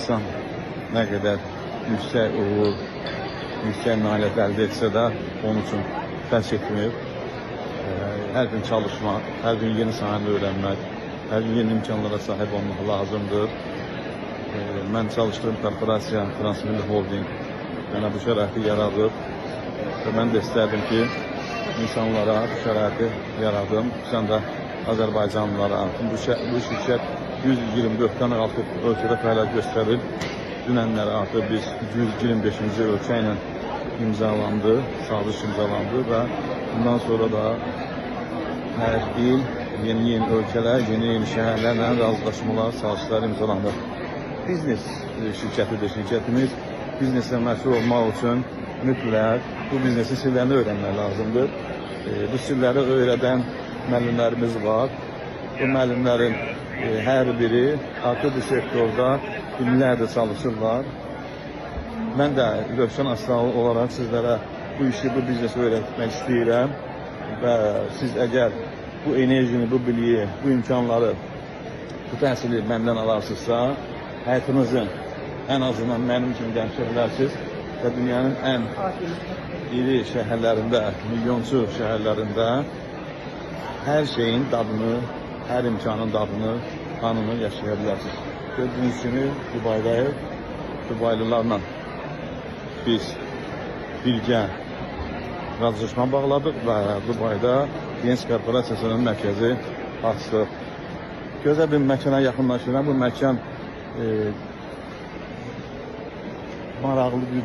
insan nə qədər yüksək uğur, yüksək nailiyyət əldə etsə də onun üçün fəs etmir. Hər gün çalışmaq, hər gün yeni sahəni öyrənmək, hər gün yeni imkanlara sahib olmaq lazımdır. Mən çalışdığım korporasiya Transmilli Holding mənə bu şəraiti yaradır və mən də istərdim ki, insanlara bu şəraiti yaradım. Sən də Azərbaycanlılara, bu şirkət 124-dən artıq ölkədə fəaliyyət göstərir. Dünənləri artıq biz 125-ci ölkə ilə imzalandı, saziş imzalandı və bundan sonra da hər il yeni ölkələr, yeni şəhərlərlə razılaşmalar, sazişlər imzalanır. Biznes şirkətidir şirkətimiz. Bizneslə məşğul olmaq üçün mütləq bu biznesin sirlərini öyrənmək lazımdır. Bu sirləri öyrədən müəllimlərimiz var. Bu müəllimlərin hər biri artıq bu sektorda illərdir çalışırlar. Mən də Rövşən Aslanlı olaraq sizlərə bu işi, bu biznesi öyrətmək istəyirəm və siz əgər bu enerjini, bu biliyi, bu imkanları, bu təhsili məndən alarsınızsa, həyatınızın ən azından mənim üçün dəyişə bilərsiniz və dünyanın ən iri şəhərlərində, milyonçu şəhərlərində hər şeyin dadını, hər imkanın dadını, anını yaşaya bilərsiniz. Gördüğünüz kimi Dubaydayıq. Dubaylılarla biz birgə razılaşma bağladıq və Dubayda Dens Korporasiyasının mərkəzi açdıq. Gözəl bir məkana yaxınlaşıram. Bu məkan maraqlı bir